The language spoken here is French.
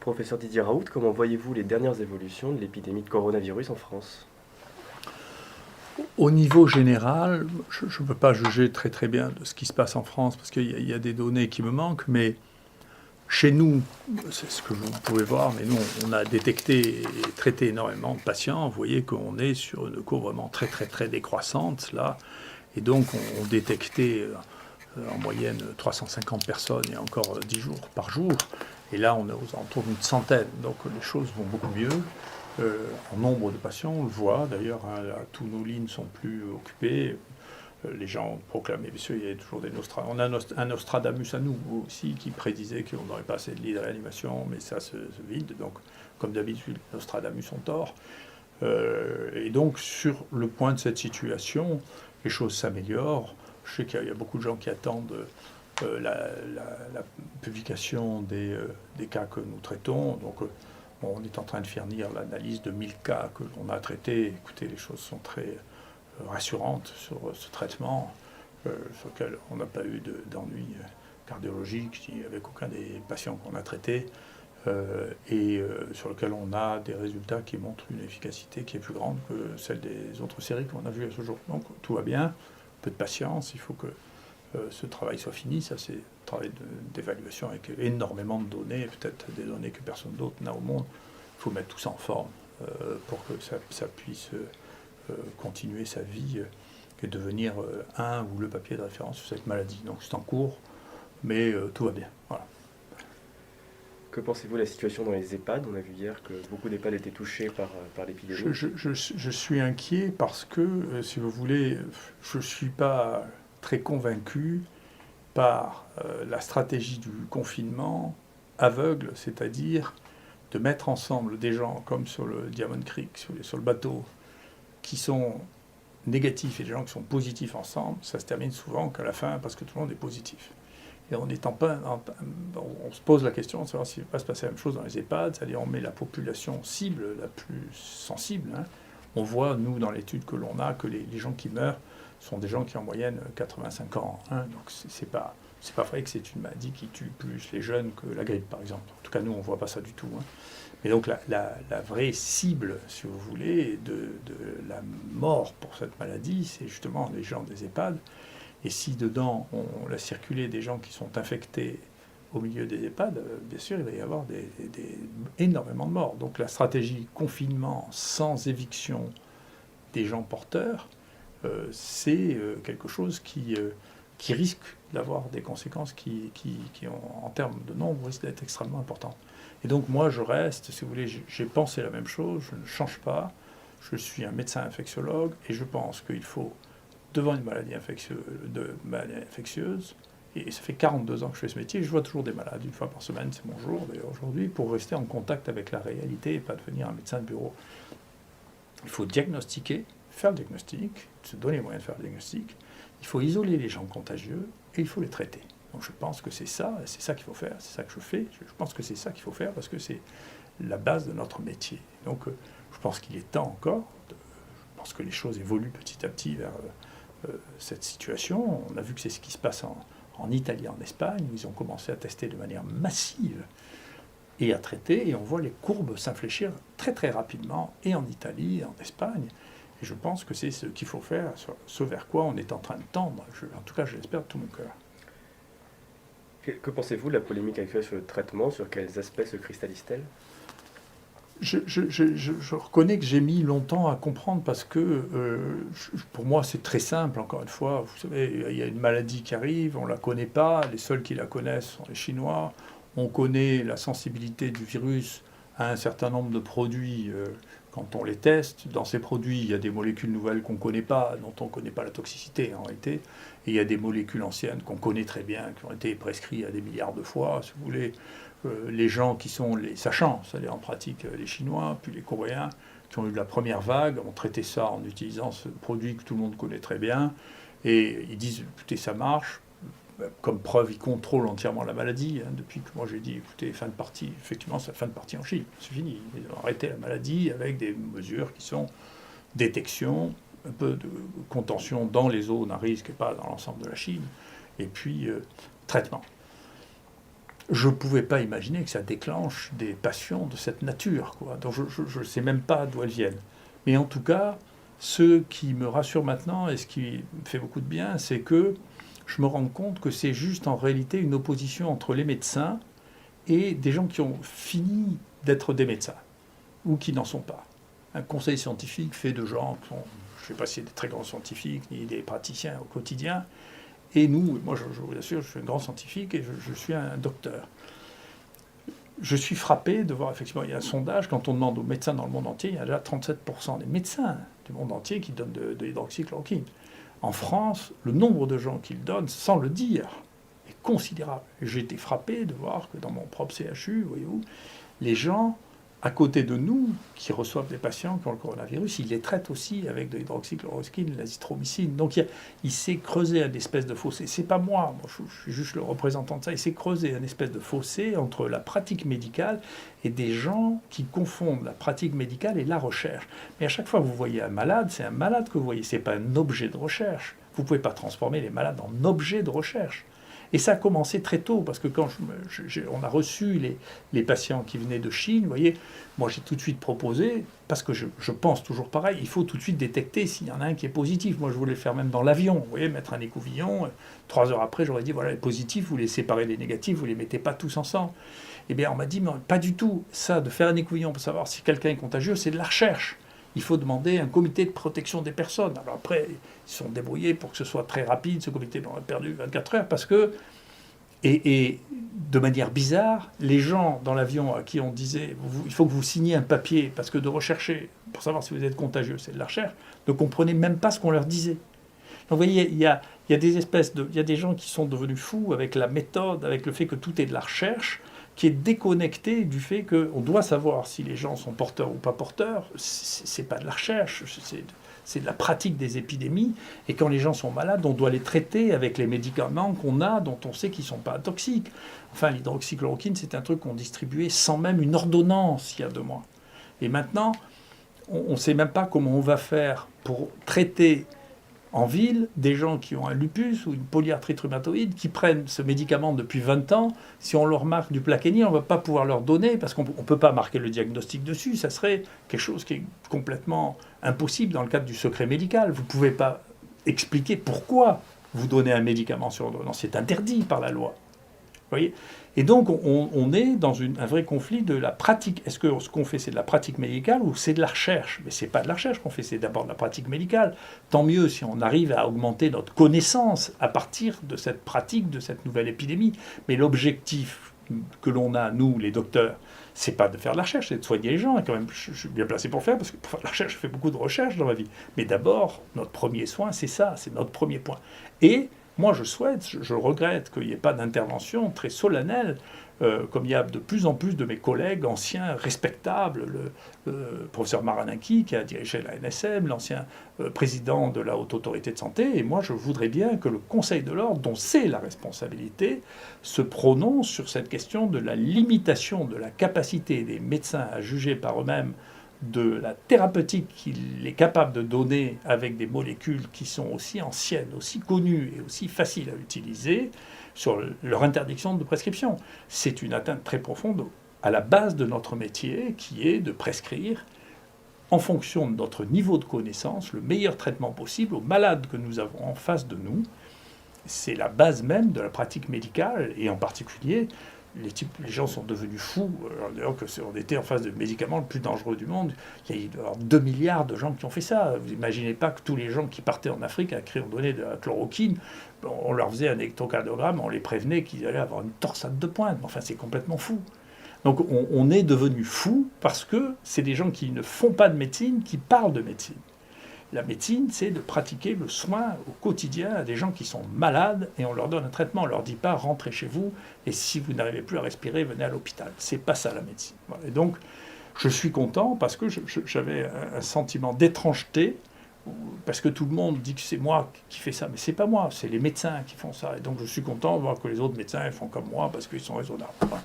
Professeur Didier Raoult, comment voyez-vous les dernières évolutions de l'épidémie de coronavirus en France? Au niveau général, je ne peux pas juger très très bien de ce qui se passe en France parce qu'il y a des données qui me manquent, mais chez nous, c'est ce que vous pouvez voir, mais nous, on a détecté et traité énormément de patients. Vous voyez qu'on est sur une courbe vraiment très très très décroissante là, et donc on détectait en moyenne 350 personnes il y a encore 10 jours par jour, et là on est aux alentours d'une centaine, donc les choses vont beaucoup mieux. En nombre de patients, on le voit d'ailleurs, hein, là, tous nos lits ne sont plus occupés. Les gens proclamaient, bien sûr, il y a toujours des Nostradamus. On a un Nostradamus à nous aussi qui prédisait qu'on n'aurait pas assez de lits de réanimation, mais ça se vide. Donc, comme d'habitude, les Nostradamus ont tort. Et donc, sur le point de cette situation, les choses s'améliorent. Je sais qu'il y a beaucoup de gens qui attendent la publication des cas que nous traitons. Donc, on est en train de fournir l'analyse de 1000 cas que l'on a traités. Écoutez, les choses sont très rassurantes sur ce traitement, sur lequel on n'a pas eu d'ennui cardiologique avec aucun des patients qu'on a traités, et sur lequel on a des résultats qui montrent une efficacité qui est plus grande que celle des autres séries qu'on a vues à ce jour. Donc tout va bien, peu de patience, il faut que ce travail soit fini. Ça, c'est un travail d'évaluation avec énormément de données, peut-être des données que personne d'autre n'a au monde. Il faut mettre tout ça en forme pour que ça puisse continuer sa vie et devenir un ou le papier de référence sur cette maladie. Donc c'est en cours, mais tout va bien. Voilà. Que pensez-vous de la situation dans les EHPAD? On a vu hier que beaucoup d'EHPAD étaient touchés par l'épidémie. Je suis inquiet parce que, si vous voulez, je ne suis pas très convaincu par la stratégie du confinement aveugle, c'est-à-dire de mettre ensemble des gens comme sur le Diamond Creek, sur le bateau, qui sont négatifs et des gens qui sont positifs ensemble. Ça se termine souvent qu'à la fin parce que tout le monde est positif. Et on se pose la question de savoir s'il ne va pas se passer la même chose dans les EHPAD, c'est-à-dire on met la population cible la plus sensible. Hein. On voit, nous, dans l'étude que l'on a, que les gens qui meurent sont des gens qui ont en moyenne 85 ans. Hein. Donc c'est pas vrai que c'est une maladie qui tue plus les jeunes que la grippe, par exemple. En tout cas, nous, on ne voit pas ça du tout. Hein. Et donc la vraie cible, si vous voulez, de la mort pour cette maladie, c'est justement les gens des EHPAD. Et si dedans, on laisse circuler des gens qui sont infectés au milieu des EHPAD, bien sûr, il va y avoir énormément de morts. Donc la stratégie confinement sans éviction des gens porteurs, c'est quelque chose qui risque d'avoir des conséquences qui en termes de nombre, risquent d'être extrêmement importantes. Et donc moi, je reste, si vous voulez, j'ai pensé la même chose, je ne change pas. Je suis un médecin infectiologue et je pense qu'il faut, devant une maladie infectieuse, et ça fait 42 ans que je fais ce métier, je vois toujours des malades, une fois par semaine, c'est mon jour d'ailleurs aujourd'hui, pour rester en contact avec la réalité et pas devenir un médecin de bureau. Il faut diagnostiquer, faire le diagnostic, se donner les moyens de faire le diagnostic, il faut isoler les gens contagieux et il faut les traiter. Donc je pense que c'est ça qu'il faut faire, c'est ça que je fais, je pense que c'est ça qu'il faut faire parce que c'est la base de notre métier. Donc je pense qu'il est temps encore, je pense que les choses évoluent petit à petit vers cette situation. On a vu que c'est ce qui se passe en Italie, en Espagne, où ils ont commencé à tester de manière massive et à traiter, et on voit les courbes s'infléchir très très rapidement, et en Italie, et en Espagne. Et je pense que c'est ce qu'il faut faire, ce vers quoi on est en train de tendre. En tout cas, je l'espère de tout mon cœur. Que pensez-vous de la polémique actuelle sur le traitement? Sur quels aspects se cristallise-t-elle? Je reconnais que j'ai mis longtemps à comprendre parce que pour moi c'est très simple, encore une fois. Vous savez, il y a une maladie qui arrive, on ne la connaît pas, les seuls qui la connaissent sont les Chinois. On connaît la sensibilité du virus à un certain nombre de produits quand on les teste. Dans ces produits, il y a des molécules nouvelles qu'on ne connaît pas, dont on ne connaît pas la toxicité en réalité. Et il y a des molécules anciennes qu'on connaît très bien, qui ont été prescrites à des milliards de fois, si vous voulez. Les gens qui sont les sachants, c'est-à-dire en pratique les Chinois, puis les Coréens, qui ont eu la première vague, ont traité ça en utilisant ce produit que tout le monde connaît très bien, et ils disent, écoutez, ça marche, comme preuve, ils contrôlent entièrement la maladie, hein, depuis que moi j'ai dit, écoutez, fin de partie, effectivement, c'est la fin de partie en Chine, c'est fini, ils ont arrêté la maladie avec des mesures qui sont détection, un peu de contention dans les zones à risque et pas dans l'ensemble de la Chine, et puis traitement. je ne pouvais pas imaginer que ça déclenche des passions de cette nature, quoi. Donc je ne sais même pas d'où elles viennent. Mais en tout cas, ce qui me rassure maintenant, et ce qui me fait beaucoup de bien, c'est que je me rends compte que c'est juste en réalité une opposition entre les médecins et des gens qui ont fini d'être des médecins, ou qui n'en sont pas. Un conseil scientifique fait de gens qui sont, je ne sais pas si des très grands scientifiques, ni des praticiens au quotidien. Et nous, moi je vous assure, je suis un grand scientifique et je suis un docteur. Je suis frappé de voir, effectivement, il y a un sondage, quand on demande aux médecins dans le monde entier, il y a déjà 37% des médecins du monde entier qui donnent de l'hydroxychloroquine. En France, le nombre de gens qui le donnent, sans le dire, est considérable. J'ai été frappé de voir que dans mon propre CHU, voyez-vous, les gens à côté de nous, qui reçoivent des patients qui ont le coronavirus, ils les traitent aussi avec de l'hydroxychloroquine, l'azithromycine. Donc il s'est creusé un espèce de fossé. C'est pas moi je suis juste le représentant de ça. Il s'est creusé un espèce de fossé entre la pratique médicale et des gens qui confondent la pratique médicale et la recherche. Mais à chaque fois que vous voyez un malade, c'est un malade que vous voyez, c'est pas un objet de recherche. Vous ne pouvez pas transformer les malades en objets de recherche. Et ça a commencé très tôt, parce que quand on a reçu les patients qui venaient de Chine, vous voyez, moi j'ai tout de suite proposé, parce que je pense toujours pareil, il faut tout de suite détecter s'il y en a un qui est positif. Moi je voulais le faire même dans l'avion, vous voyez, mettre un écouvillon. 3 heures après, j'aurais dit, voilà, les positifs, vous les séparez des négatifs, vous les mettez pas tous ensemble. Eh bien on m'a dit, mais pas du tout. Ça, de faire un écouvillon pour savoir si quelqu'un est contagieux, c'est de la recherche. Il faut demander un comité de protection des personnes. Alors après, ils sont débrouillés pour que ce soit très rapide. Ce comité on a perdu 24 heures parce que... Et de manière bizarre, les gens dans l'avion à qui on disait il faut que vous signiez un papier parce que de rechercher pour savoir si vous êtes contagieux, c'est de la recherche, ne comprenaient même pas ce qu'on leur disait. Donc vous voyez, il y a des gens qui sont devenus fous avec la méthode, avec le fait que tout est de la recherche, qui est déconnecté du fait qu'on doit savoir si les gens sont porteurs ou pas porteurs. C'est pas de la recherche, c'est de la pratique des épidémies. Et quand les gens sont malades, on doit les traiter avec les médicaments qu'on a, dont on sait qu'ils ne sont pas toxiques. Enfin, l'hydroxychloroquine, c'est un truc qu'on distribuait sans même une ordonnance il y a 2 mois. Et maintenant, on ne sait même pas comment on va faire pour traiter en ville des gens qui ont un lupus ou une polyarthrite rhumatoïde, qui prennent ce médicament depuis 20 ans. Si on leur marque du Plaquenil, on ne va pas pouvoir leur donner parce qu'on ne peut pas marquer le diagnostic dessus. Ça serait quelque chose qui est complètement impossible dans le cadre du secret médical. Vous ne pouvez pas expliquer pourquoi vous donnez un médicament sur ordonnance. C'est interdit par la loi. Vous voyez ? Et donc, on est dans un vrai conflit de la pratique. Est-ce que ce qu'on fait, c'est de la pratique médicale ou c'est de la recherche ? Mais ce n'est pas de la recherche qu'on fait, c'est d'abord de la pratique médicale. Tant mieux si on arrive à augmenter notre connaissance à partir de cette pratique, de cette nouvelle épidémie. Mais l'objectif que l'on a, nous, les docteurs, c'est pas de faire de la recherche, c'est de soigner les gens. Et quand même, je suis bien placé pour faire, parce que pour faire de la recherche, je fais beaucoup de recherche dans ma vie. Mais d'abord, notre premier soin, c'est ça, c'est notre premier point. Et moi, je regrette qu'il n'y ait pas d'intervention très solennelle, comme il y a de plus en plus de mes collègues anciens respectables, le professeur Maranaki qui a dirigé la NSM, l'ancien président de la Haute Autorité de Santé. Et moi, je voudrais bien que le Conseil de l'Ordre, dont c'est la responsabilité, se prononce sur cette question de la limitation de la capacité des médecins à juger par eux-mêmes de la thérapeutique qu'il est capable de donner avec des molécules qui sont aussi anciennes, aussi connues et aussi faciles à utiliser, sur leur interdiction de prescription. C'est une atteinte très profonde à la base de notre métier, qui est de prescrire, en fonction de notre niveau de connaissance, le meilleur traitement possible aux malades que nous avons en face de nous. C'est la base même de la pratique médicale, et en particulier, les gens sont devenus fous. D'ailleurs, on était en face du médicament le plus dangereux du monde. Il y a eu 2 milliards de gens qui ont fait ça. Vous n'imaginez pas que tous les gens qui partaient en Afrique à on donnait de la chloroquine, on leur faisait un électrocardiogramme, on les prévenait qu'ils allaient avoir une torsade de pointe. Enfin, c'est complètement fou. Donc on est devenu fou parce que c'est des gens qui ne font pas de médecine, qui parlent de médecine. La médecine, c'est de pratiquer le soin au quotidien à des gens qui sont malades et on leur donne un traitement. On ne leur dit pas rentrez chez vous et si vous n'arrivez plus à respirer, venez à l'hôpital. C'est pas ça la médecine. Voilà. Et donc, je suis content parce que j'avais un sentiment d'étrangeté parce que tout le monde dit que c'est moi qui fais ça, mais c'est pas moi, c'est les médecins qui font ça. Et donc, je suis content de voir que les autres médecins font comme moi parce qu'ils sont raisonnables. Voilà.